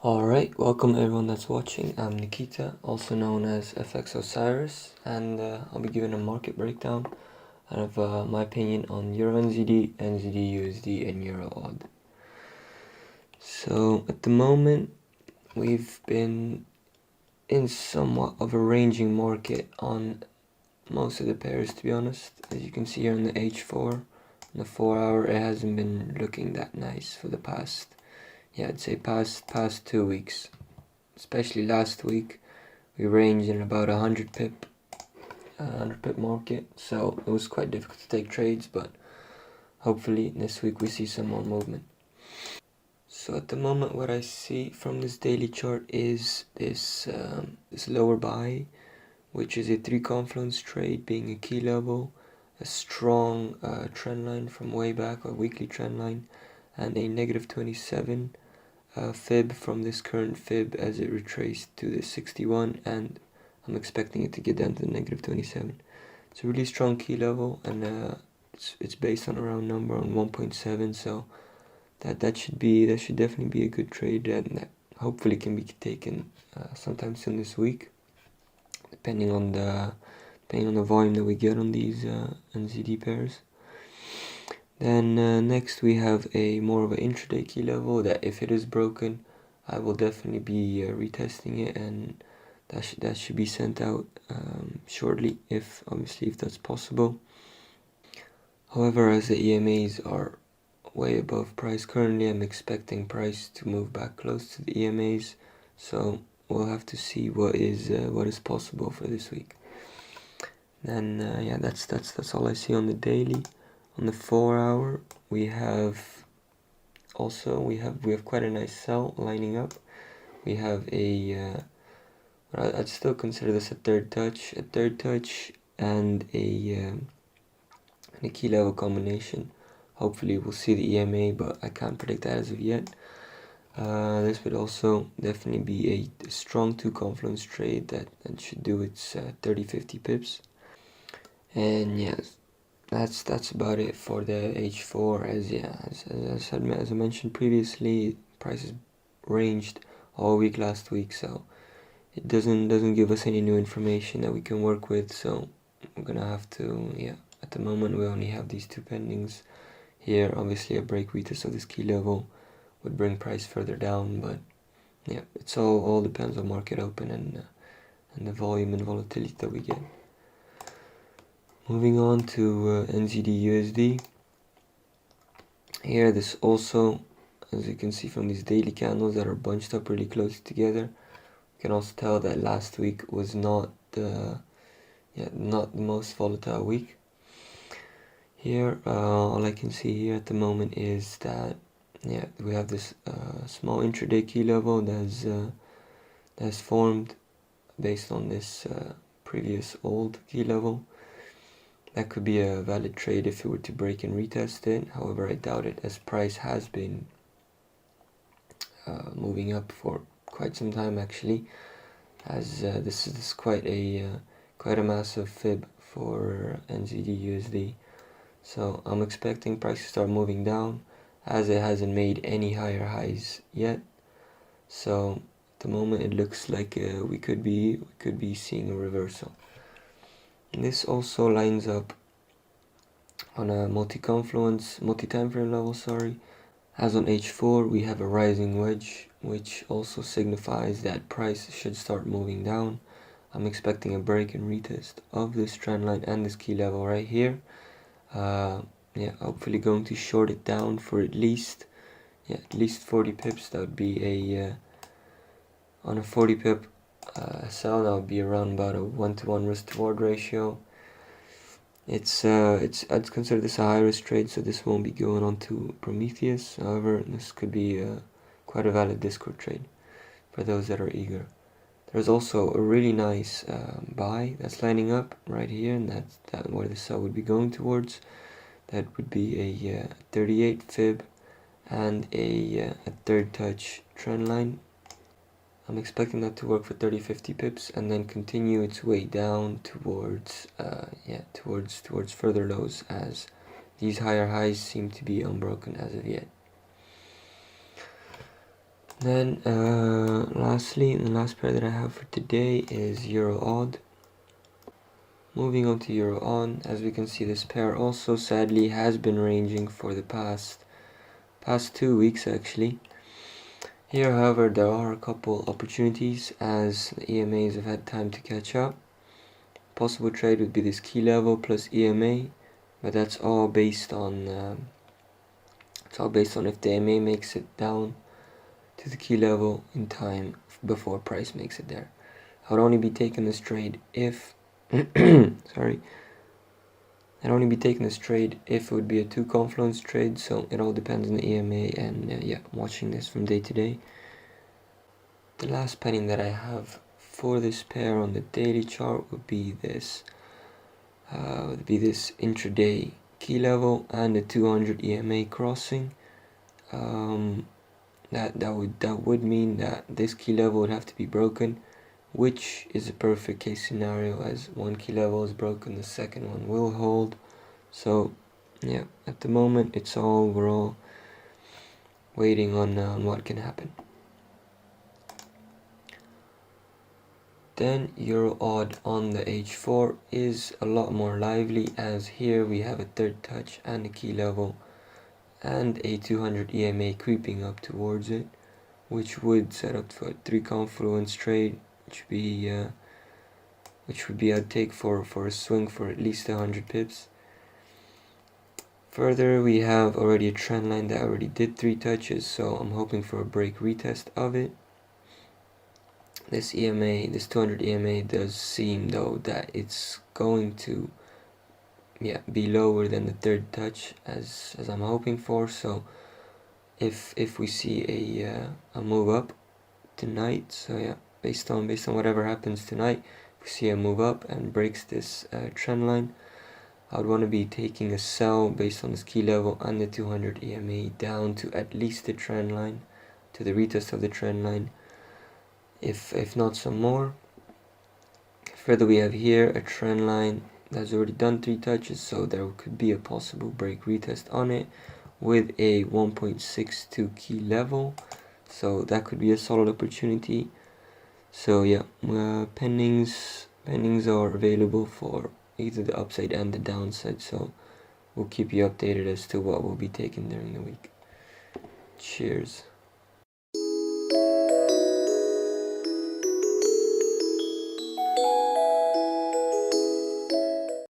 Alright, welcome everyone that's watching. I'm Nikita, also known as FX Osiris, and I'll be giving a market breakdown of my opinion on Euro NZD, NZD USD, and Euro AUD. So at the moment, we've been in somewhat of a ranging market on most of the pairs, to be honest. As you can see here on the H4, on the 4 hour, it hasn't been looking that nice for the past, I'd say past 2 weeks. Especially last week, we ranged in about 100 pip market, so it was quite difficult to take trades, but hopefully this week we see some more movement. So at the moment, what I see from this daily chart is this lower buy, which is a 3 confluence trade, being a key level, a strong trend line from way back, a weekly trend line, and a negative 27 fib from this current fib as it retraced to the 61, and I'm expecting it to get down to the negative 27. It's a really strong key level, and it's based on a round number on 1.7, so that should definitely be a good trade, and that hopefully can be taken sometime soon this week, depending on the volume that we get on these NZD pairs. Then next we have a more of an intraday key level that if it is broken, I will definitely be retesting it, and that should be sent out shortly, if that's possible. However, as the EMAs are way above price currently, I'm expecting price to move back close to the EMAs, so we'll have to see what is possible for this week. Then yeah, that's all I see on the daily. On the 4 hour, we have quite a nice sell lining up. We have I'd still consider this a third touch, and a key level combination. Hopefully we'll see the EMA, but I can't predict that as of yet. This would also definitely be a strong 2 confluence trade that should do its 30-50 pips. And yes, that's about it for the H4. As I mentioned previously, prices ranged all week last week, so it doesn't give us any new information that we can work with. So I'm gonna have to, at the moment we only have these 2 pendings here. Obviously a break retest of this key level would bring price further down, but yeah, it's all depends on market open and the volume and volatility that we get. Moving on to NZD USD. Here, this also, as you can see from these daily candles that are bunched up really close together, you can also tell that last week was not the most volatile week. Here, all I can see here at the moment is that we have this small intraday key level that's formed based on this previous old key level. That could be a valid trade if it were to break and retest it. However, I doubt it, as price has been moving up for quite some time actually, as this is quite a massive fib for NZD USD. So I'm expecting price to start moving down, as it hasn't made any higher highs yet. So at the moment it looks like we could be seeing a reversal. And this also lines up on a multi-time frame level, as on H4 we have a rising wedge, which also signifies that price should start moving down. I'm expecting a break and retest of this trend line and this key level right here. Hopefully going to short it down for at least 40 pips. That would be a on a 40 pip sell, that would be around about a 1-to-1 risk to reward ratio. I'd consider this a high risk trade, so this won't be going on to Prometheus. However, this could be quite a valid Discord trade for those that are eager. There's also a really nice buy that's lining up right here, and that's where the sell would be going towards. That would be a 38 fib and a third touch trend line. I'm expecting that to work for 30-50 pips and then continue its way down towards further lows, as these higher highs seem to be unbroken as of yet. Then lastly, the last pair that I have for today is Euro Odd. Moving on to Euro On, as we can see, this pair also sadly has been ranging for the past 2 weeks actually. Here, however, there are a couple opportunities as the EMAs have had time to catch up. Possible trade would be this key level plus EMA, but that's all based on if the EMA makes it down to the key level in time before price makes it there. I would only be taking this trade if sorry. I'd only be taking this trade if it would be a 2 confluence trade, so it all depends on the EMA, and yeah, watching this from day to day. The last penning that I have for this pair on the daily chart would be this intraday key level and the 200 EMA crossing. That would mean that this key level would have to be broken, which is a perfect case scenario, as one key level is broken, the second one will hold. So yeah, at the moment we're all waiting on what can happen. Then Euro Odd on the H4 is a lot more lively, as here we have a third touch and a key level and a 200 EMA creeping up towards it, which would set up for a 3 confluence trade, which would be I'd take for a swing for at least 100 pips. Further, we have already a trend line that already did 3 touches, so I'm hoping for a break retest of it. This 200 EMA does seem though that it's going to be lower than the third touch as I'm hoping for. So if we see a move up tonight, so yeah, based on whatever happens tonight, if we see a move up and breaks this trend line, I would want to be taking a sell based on this key level and the 200 EMA down to at least the trend line, to the retest of the trend line, if not some more. Further, we have here a trend line that's already done 3 touches, so there could be a possible break retest on it with a 1.62 key level, so that could be a solid opportunity. So yeah, pendings are available for either the upside and the downside, so we'll keep you updated as to what will be taken during the week. Cheers.